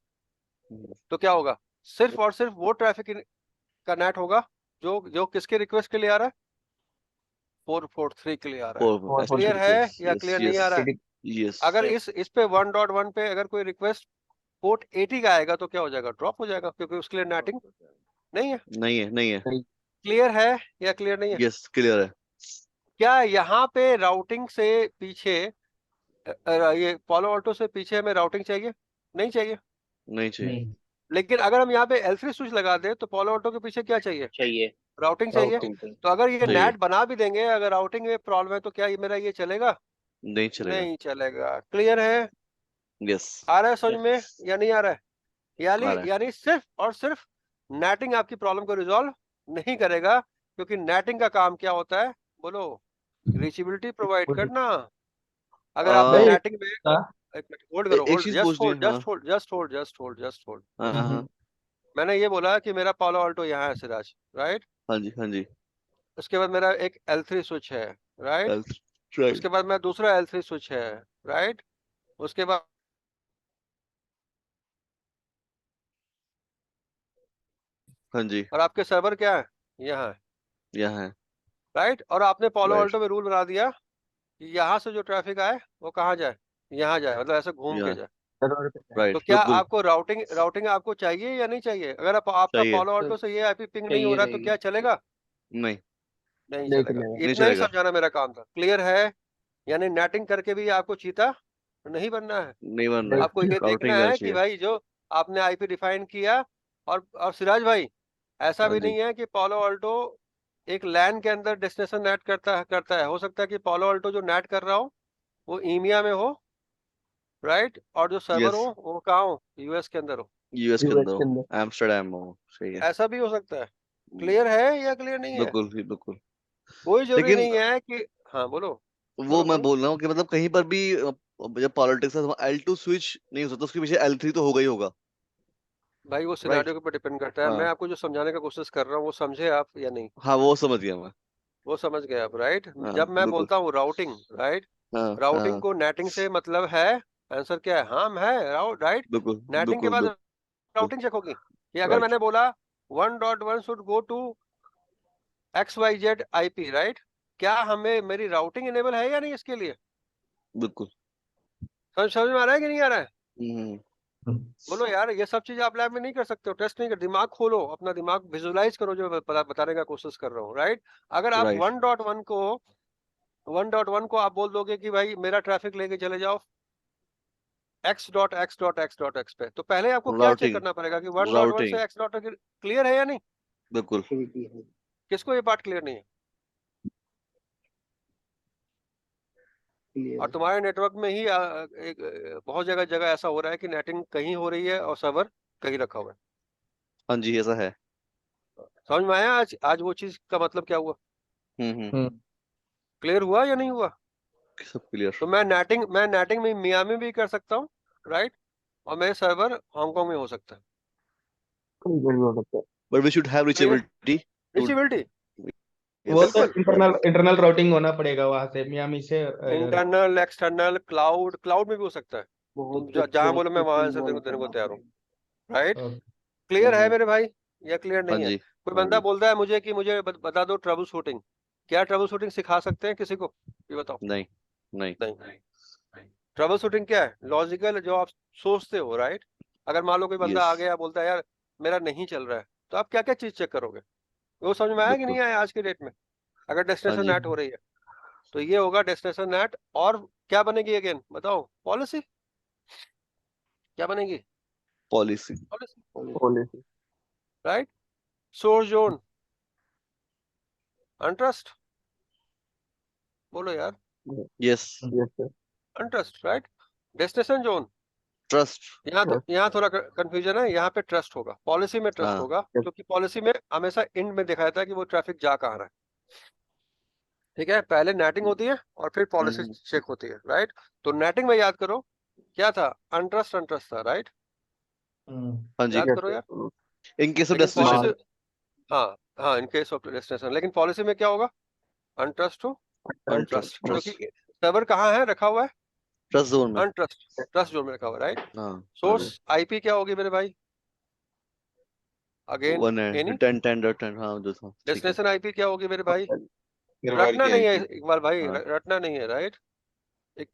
तो क्या होगा? सिर्फ और सिर्फ वो ट्रैफिक का नेट होगा जो जो किसके रिक्वेस्ट के लिए आ रहा है? 443 के लिए आ रहा है। क्लियर है या क्लियर नहीं आ रहा है? यस। अगर इस पे 1.1 पे अगर कोई रिक्वेस्ट पोर्ट 80 का आएगा तो क्या हो जाएगा? ड्रॉप हो जाएगा, क्योंकि उसके लिए नेटिंग नहीं है। नहीं है नहीं है। क्लियर है या क्लियर नहीं है? यस क्लियर है। क्या यहाँ पे राउटिंग से पीछे ये पॉलो ऑल्टो से पीछे हमें राउटिंग चाहिए? नहीं चाहिए। नहीं चाहिए। लेकिन अगर हम यहाँ पे L3 स्विच लगा दे तो पॉलो ऑल्टो के पीछे क्या चाहिए? चाहिए। राउटिंग चाहिए। Routing। तो अगर ये चाहिए। नेट बना भी देंगे, अगर राउटिंग में प्रॉब्लम है तो क्या ये मेरा ये चलेगा? नहीं चलेगा। नहीं चलेगा। क्लियर है? यस। आ रहा है समझ में या नहीं आ रहा है? यानी आ रहा है। यानी सिर्फ और सिर्फ नेटिंग आपकी प्रॉब्लम को रिजॉल्व नहीं करेगा, क्योंकि नेटिंग का काम क्या होता है बोलो? रीचेबिलिटी प्रोवाइड करना। अगर आपने आ, नेटिंग में एक मिनट होल्ड करो, एक होल्ड, चीज जस्ट पूछनी है। होल्ड, हाँ just hold, just hold, just hold, just hold. हाँ हाँ मैंने ये बोला कि मेरा पॉलो ऑल्टो यहाँ है सिराज, राइट? हाँ जी हाँ जी। उसके बाद मेरा एक L3 स्विच है, राइट? राइट। उसके बाद मेरा दूसरा L3 स्विच है, राइट? उसके बाद हाँ जी। और आपके सर्वर क्या है? यहाँ है, यहाँ है। राइट? और आपने पॉलो राइट। ऑल्टो में रूल बना दिया कि यहाँ से जो ट्रैफिक आए वो कहाँ जाए? यहाँ जाए, मतलब ऐसे घूम के यहाँ। जाए। राइट तो क्या बिल्कुल। आपको राउटिंग आपको चाहिए या नहीं चाहिए? अगर आपका चाहिए। पॉलो ऑल्टो से ये आईपी पिंग नहीं हो चाहिए रहा है तो रहेगी। क्या चलेगा? नहीं नहीं नहीं चलेगा। चलेगा। नहीं इतना ही चलेगा। समझाना मेरा काम था। क्लियर है? यानी नेटिंग करके भी आपको चीता नहीं बनना है। नहीं बनना है। आपको ये राउटिंग देखना रहना है कि चाहिए। भाई जो आपने आईपी डिफाइन किया, और सिराज भाई, ऐसा हाँ भी जी। नहीं है कि पॉलो ऑल्टो एक लैन के अंदर डेस्टिनेशन नेट करता है। हो सकता है कि पॉलो ऑल्टो जो नेट कर रहा हो वो ईमिया में हो, राइट? और जो सर्वर यस। हो वो कहाँ हो? यूएस के अंदर हो। यूएस के यूएस अंदर के हो। अंदर। एम्स्टर्डम हो। सही है। ऐसा भी हो सकता है। क्लियर है या क्लियर नहीं है? बिल्कुल ही बिल्कुल। कोई जरूरी लेकिन नहीं है कि हाँ बोलो वो बोलो मैं बोलो। बोल रहा हूँ कि मतलब कहीं पर भी जब पॉलिटिक्स है L2 स्विच नहीं हो सकता, उसके पीछे L3 तो होगा ही होगा। भाई वो राइट। सिनेरियो के ऊपर डिपेंड करता है। मैं हाँ आपको जो समझाने का कोशिश कर रहा हूँ वो समझे आप या नहीं? हाँ वो समझ गया मैं। वो समझ गए आप, राइट? हाँ जब मैं बिल्कुल। बोलता हूँ राउटिंग, राइट? हाँ राउटिंग हाँ को नेटिंग से मतलब है, आंसर क्या है? हाँ है, राइट? बिल्कुल नेटिंग के बिल्कुल बाद बिल्कुल। राउटिंग चेक होगी कि अगर राइट। मैंने बोला 1.1 should go to XYZ IP, right? क्या हमें मेरी राउटिंग इनेबल है या नहीं इसके लिए? बिल्कुल। समझ में आ रहा है कि नहीं आ रहा है? हम्म। बोलो यार, ये सब चीज आप लैब में नहीं कर सकते हो, टेस्ट नहीं कर। दिमाग खोलो, अपना दिमाग विजुलाइज करो जो मैं बताने का कोशिश कर रहा हूँ, राइट? अगर आप राइट। 1.1 को आप बोल दोगे कि भाई मेरा ट्रैफिक लेके चले जाओ x.x.x.x पे, तो पहले आपको क्या चेक राउटिंग करना पड़ेगा कि 1.1 राउटिंग से x डॉट क्लियर है या नहीं? बिल्कुल एक्टिविटी है किसको ये पार्ट क्लियर नहीं है? क्लियर और तुम्हारे नेटवर्क में ही बहुत जगह जगह ऐसा हो रहा है कि नेटिंग कहीं हो रही है और सर्वर कहीं रखा हुआ है। हाँ जी ऐसा है। समझ में आया आज आज वो चीज का मतलब क्या हुआ? हम्म। क्लियर हुआ या नहीं हुआ? सब क्लियर। तो मैं नेटिंग में मियामी भी कर सकता हूँ, राइट, और मेरे सर्वर हांगकांग में हो सकता है। हो सकता है। But we should have reachability to reachability वो तो बिल्कुल, इंटरनल राउटिंग होना पड़ेगा वहां से मियामी से इंटरनल एक्सटर्नल क्लाउड में भी हो सकता है। बहुत तुम जहां बोलो मैं वहां आंसर इन्वॉल्व देने को करना तैयार हूँ, पड़ेगा। राइट। क्लियर है मेरे भाई या क्लियर हाँ नहीं है? जी कोई बंदा बोलता है मुझे कि मुझे बता दो ट्रबल शूटिंग, क्या ट्रबल शूटिंग सिखा सकते हैं किसी को? ये बताओ। नहीं नहीं नहीं। ट्रबल शूटिंग क्या है? लॉजिकल जो आप सोचते हो, राइट। अगर मान लो कोई बंदा आ यस गया बोलता है यार मेरा नहीं चल रहा है, तो आप क्या क्या चीज चेक करोगे? वो समझ में आया कि बिल्कुल नहीं आया आज की डेट में? अगर हाँ डेस्टिनेशन जी नेट हो रही है तो ये होगा डेस्टिनेशन नेट, और क्या बनेगी अगेन बताओ? पॉलिसी। क्या बनेगी? Policy policy, policy right. Source zone, untrust, बोलो यार। Yes yes sir untrust, right. Destination zone, trust यहाँ थोड़ा कंफ्यूजन है, यहाँ पे ट्रस्ट होगा, पॉलिसी में ट्रस्ट हाँ होगा, क्योंकि पॉलिसी में हमेशा एंड में दिखाया था कि वो ट्रैफिक जा कहाँ रहा है। ठीक है, पहले नेटिंग होती है और फिर पॉलिसी चेक होती है, राइट। तो नेटिंग में याद करो क्या था? अनट्रस्ट अनट्रस्ट था, राइट। हाँ जी याद करो यार। इन केस ऑफ लेकिन डेस्टिनेशन पॉलिसी, हाँ हाँ, इन केस ऑफ डेस्टिनेशन, लेकिन पॉलिसी में क्या होगा? अनट्रस्ट टू ट्रस्ट ट्रस्ट, क्योंकि सर्वर कहाँ है रखा हुआ है? ट्रस्ट जोन में अनट्रस्ट, ट्रस्ट जोन में रखा हुआ है, राइट। हाँ सोर्स आईपी क्या होगी मेरे भाई? अगेन 1 है एनी। 10 हाँ जो था ठीक है डेस्टिनेशन आईपी क्या होगी मेरे भाई? इकबाल रटना की नहीं है आईपी इकबाल भाई, हाँ रटना नहीं है, राइट। एक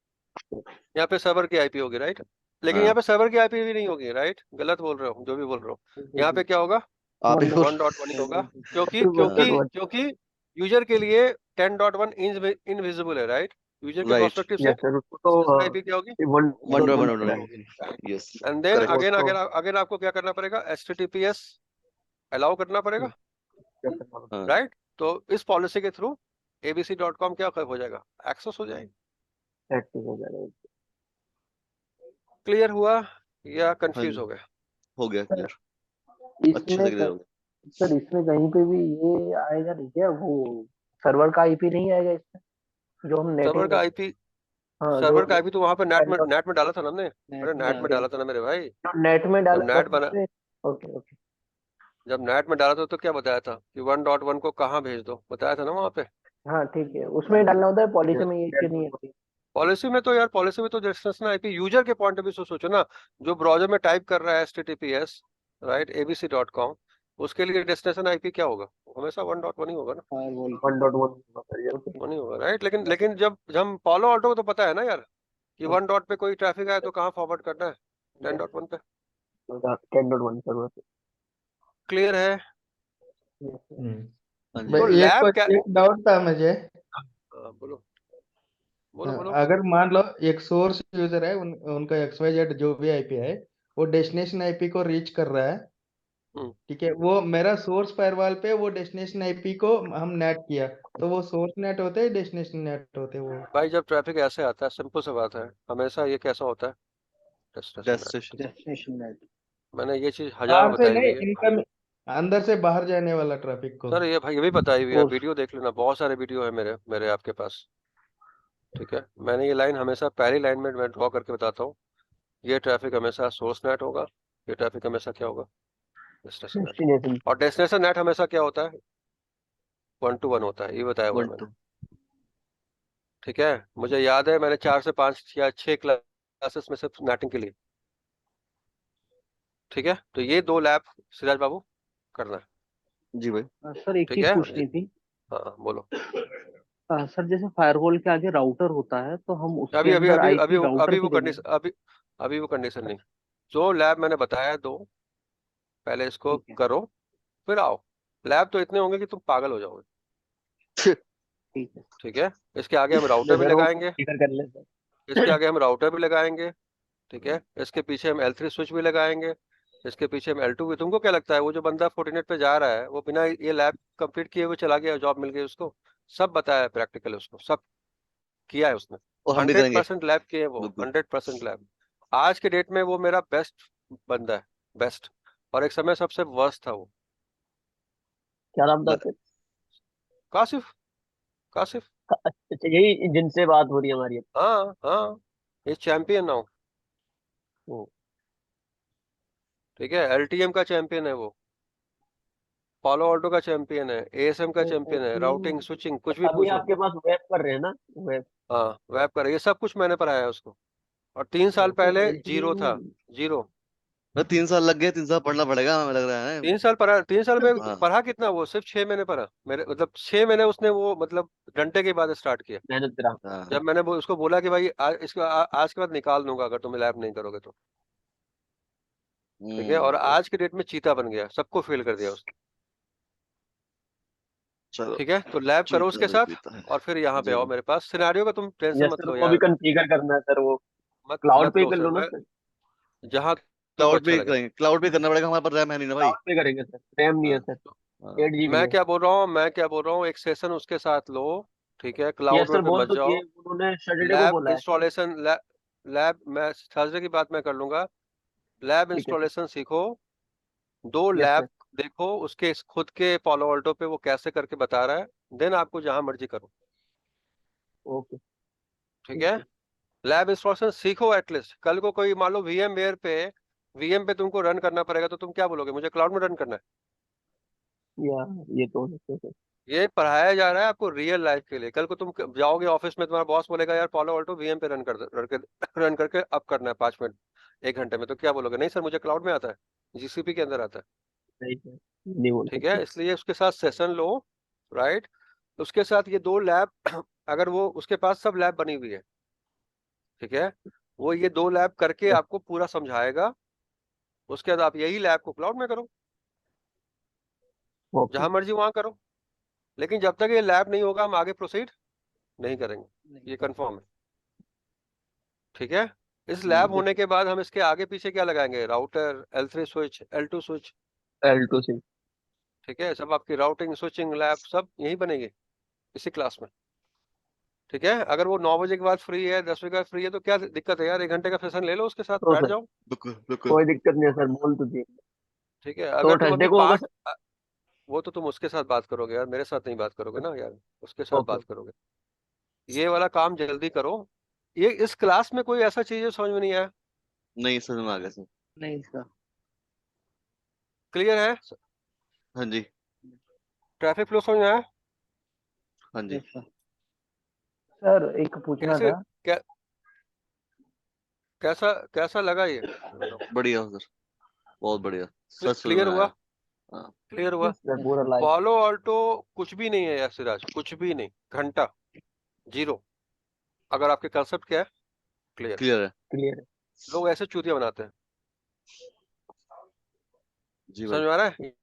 यहाँ पे सर्वर की आईपी होगी, राइट। लेकिन हाँ यहाँ पे सर्वर की आईपी भी नहीं होगी, राइट। गलत बोल रहा हूँ जो भी बोल रहा हूँ। यहाँ पे क्या होगा? आप ही 1.1 ही होगा, क्योंकि क्योंकि क्योंकि यूजर के लिए 10.1 इनविजिबल है, राइट। यूजर के राइट पर्सपेक्टिव से यस सर उसको तो आईपी क्या होगी? 1 yes and then correct again again again आपको क्या करना पड़ेगा? HTTPS अलाउ करना पड़ेगा, हाँ राइट। तो इस पॉलिसी के थ्रू abc.com क्या हो जाएगा? एक्सेस हो जाएगा। एक्टिव हो जाएगा। क्लियर हुआ या हाँ कंफ्यूज जी हो गया? हो गया क्लियर अच्छे से इसमें क्लियर हो गया सर इसमें कहीं पे भी ये आएगा नहीं क्या, वो सर्वर का आईपी नहीं आएगा इसमें जो हम सर्वर नेटिंग का करते आईपी, हैं? हाँ सर्वर का आईपी तो वहां पे जो नेट में डाला था ना हमने। अरे नेट में डाला था ना मेरे भाई। नेट में जब डाला था नेट बना, ओके ओके जब नेट में डाला था तो क्या बताया था कि 1.1 को कहाँ भेज दो, बताया था ना वहां पे। हाँ ठीक है उसमें डालना होता है, पॉलिसी में ये चीज नहीं होती। पॉलिसी में तो यार, पॉलिसी में तो डेस्टिनेशन आईपी यूजर के पॉइंट ऑफ व्यू से सोचो ना। जो ब्राउजर में टाइप कर रहा है HTTPS, राइट, abc.com, उसके लिए डेस्टिनेशन आईपी क्या होगा? हमेशा 1.1 ही होगा ना। 1.1 1 ही होगा, राइट। लेकिन जब हम पालो ऑल्टो को तो पता है ना यार कि 1 डॉट पे कोई ट्रैफिक आए तो कहाँ फॉरवर्ड करना है? 10.1 पे। 10.1 सर्वर क्लियर है? हाँ जी तो भाई लैब क्या? एक डाउट था मुझे। बोलो बोलो बोलो। अगर मान लो एक सोर्स यूजर है उनका XYZ जो भी आईपी है वो डेस्टिनेशन आईपी को रीच कर रहा है, हम्म, ठीक है। वो मेरा सोर्स फायरवॉल पे वो डेस्टिनेशन आईपी को हम नेट किया, तो वो सोर्स नेट होते हैं डेस्टिनेशन नेट होते हैं वो। भाई जब ट्रैफिक ऐसे आता है, सिंपल सा बात है, हमेशा ये कैसा होता है? Destination net. Destination destination net मैंने ये चीज हजार बाहर से बताई नहीं, हुई है इनकम अंदर से बाहर जाने वाला ट्रैफिक को। सर। ये भाई ये भी बताई हुई है, वीडियो देख लेना, बहुत सारे वीडियो है मेरे मेरे आपके पास। ठीक है, मैंने ये लाइन हमेशा पहली लाइन में मैं ड्रॉ करके बताता हूँ। ये ट्रैफिक हमेशा सोर्स नेट होगा, ये ट्रैफिक हमेशा क्या होगा? Destination net. डेस्टिनेशन और डेस्टिनेशन नेट हमेशा क्या होता है? 1 to 1 होता है, ये बताया हुआ है 1 मैंने। 2 ठीक है, मुझे याद है मैंने 4 से 5 या 6 क्लासेस में सिर्फ नेटिंग के लिए। ठीक है, तो ये 2 लैब सिराज बाबू करना है। जी भाई सर एक ठीक चीज है, पूछनी थी। हाँ बोलो। सर जैसे फायरवॉल के आगे राउटर होता है तो हम उसके अभी अभी अंदर अभी आईपी अभी वो राउटर अभी की वो जगह। कंडीशन अभी वो कंडीशन नहीं। जो लैब मैंने बताया 2, पहले इसको ठीक है करो फिर आओ। लैब तो इतने होंगे कि तुम पागल हो जाओगे। ठीक है ठीक है, इसके आगे हम राउटर भी जैसे वो लगाएंगे, फिगर कर लेते हैं। इसके आगे हम राउटर भी लगाएंगे, ठीक है, इसके पीछे हम L3 स्विच भी लगाएंगे, इसके पीछे हम L2 भी। तुमको क्या लगता है वो जो बंदा फोर्टिनेट पे जा रहा है वो बिना ये लैब कंप्लीट किए हुए चला गया, जॉब मिल गई उसको? सब बताया है प्रैक्टिकल, उसको सब किया है उसने। और हम भी 100% करेंगे। लैब किए हैं वो, बिल्कुल। 100% लैब। आज के डेट में वो मेरा बेस्ट बंदा है, बेस्ट। और एक समय सबसे वर्स्ट था वो। क्या नाम था उसका? कासिफ, कासिफ। अच्छा, यही जिनसे बात हो रही है हमारी। हाँ हाँ, ये चैंपियन नाउ। ओ, ठीक है, LTM का चैंपियन है वो, पालो ऑल्टो का चैंपियन है, ASM का चैंपियन है, राउटिंग स्विचिंग कुछ भी अभी पूछ लो। आपके पास वेब कर रहे हैं ना? वेब। हाँ, वेब कर, ये सब कुछ मैंने पढ़ाया है उसको। और 3 साल तो पहले जीरो था, LTM जीरो। 3 साल लग गए, 3 साल पढ़ना पड़ेगा हमें लग रहा है। 3 साल पढ़ा, 3 साल में हाँ। पढ़ा कितना? वो सिर्फ 6 महीने पढ़ा मेरे, मतलब 6 महीने उसने वो मतलब डंडे के बाद स्टार्ट किया। मेहनत करा। हाँ। जब मैंने वो उसको बोला कि भाई आज के बाद निकाल दूंगा अगर तुम लैब नहीं करोगे तो। ठीक है, और आज के डेट में चीता बन गया, सबको फेल कर दिया उसने। चलो ठीक है, तो लैब करो उसके चीता साथ चीता है। और फिर यहाँ पे जी। आओ मेरे पास। सिनेरियो का तुम टेंशन यस मत सर, लो वो भी यार, कॉन्फ़िगर करना है सर। वो मत क्लाउड मत पे लो कर सर, लो ना मैं सर? जहाँ तुमको क्लाउड अच्छा पे लगे। करेंगे, क्लाउड पे करना पड़ेगा, हमारे पास रैम है नहीं ना भाई। क्लाउड पे करेंगे सर, रैम नहीं है हाँ। सर, हाँ। 8 GB मैं है। क्या बोल रहा हूँ, मैं क्या बोल रहा हूँ, एक सेशन उसके साथ लो। ठीक है, यस क्लाउड में सर, पे बोल मत तो जाओ। दिए उन्होंने, सैटरडे को लैब बोला है। इंस्टॉलेशन, लैब मैं थर्सडे की बात मैं कर लूंगा। लैब ठीक है सर। इंस्टॉलेशन सीखो, 2 यस लैब सर। देखो उसके खुद के पालो ऑल्टो पे वो कैसे करके बता रहा है, देन आपको जहां मर्जी करो। ओके। ठीक ठीक है, है। लैब इंस्टॉलेशन सीखो एटलीस्ट। कल को कोई मान लो VMware पे, VM पे तुमको रन करना पड़ेगा तो तुम क्या बोलोगे, मुझे क्लाउड में रन करना है। या ये तो हो सकता है सर। ये पढ़ाया जा रहा है आपको रियल लाइफ के लिए। कल को तुम जाओगे ऑफिस में, तुम्हारा बॉस बोलेगा यार पालो ऑल्टो VM पे रन करके अब करना है 5 मिनट 1 घंटे में, तो क्या बोलोगे? नहीं सर, मुझे क्लाउड में आता है, GCP के अंदर आता है। नहीं सर, नहीं बोल ठीक है, सकते। इसलिए उसके साथ सेशन लो, राइट। उसके साथ ये 2 लैब अगर वो उसके पास सब लैब बनी हुई है, ठीक है, वो ये 2 लैब करके यस। आपको पूरा समझाएगा। उसके बाद आप यही लैब को क्लाउड में करो, ओके। जहां मर्जी वहां करो। लेकिन जब तक ये लैब नहीं होगा हम आगे प्रोसीड नहीं करेंगे, ये कंफर्म है। ठीक है, इस लैब यस होने के बाद हम इसके आगे पीछे क्या लगाएंगे? Router, L3 switch, L2 switch. Sir, L2 से। ठीक है, सब आपकी राउटिंग स्विचिंग लैब सब यही बनेगी इसी क्लास में। ठीक है, अगर वो 9 बजे के बाद फ्री है, 10 बजे के बाद फ्री है, तो क्या दिक्कत है यार? 1 घंटे का सेशन ले लो, उसके साथ तो बैठ सर जाओ। बिल्कुल बिल्कुल। कोई दिक्कत नहीं है सर, बोल तो दिए। ठीक है, तो अगर तुम अभी थर्सडे को होगा सर? वो तो तुम उसके साथ बात करोगे यार, मेरे साथ नहीं बात करोगे ना यार, उसके साथ ओके। बात करोगे। ये वाला काम जल्दी करो। ये इस क्लास में कोई ऐसा चीज है समझ में नहीं आया? नहीं समझ में आ गया सर। नहीं सर। क्लियर है? हाँ जी। ट्रैफिक फ्लो समझ में आया? हाँ जी। Yes sir. सर एक पूछना कैसे था। कै, कैसा कैसा लगा ये बताओ? बढ़िया सर, बहुत बढ़िया। सच समझ क्लियर में हुआ? आया। हाँ। क्लियर हुआ? यस सर, पूरा लाइव। पालो ऑल्टो कुछ भी नहीं है यार सिराज, कुछ भी नहीं, घंटा, जीरो। अगर आपके कंसेप्ट क्या है, क्लियर। क्लियर है। क्लियर है। लोग ऐसे चूतिया बनाते हैं, जी समझ भाई। में आ रहा है?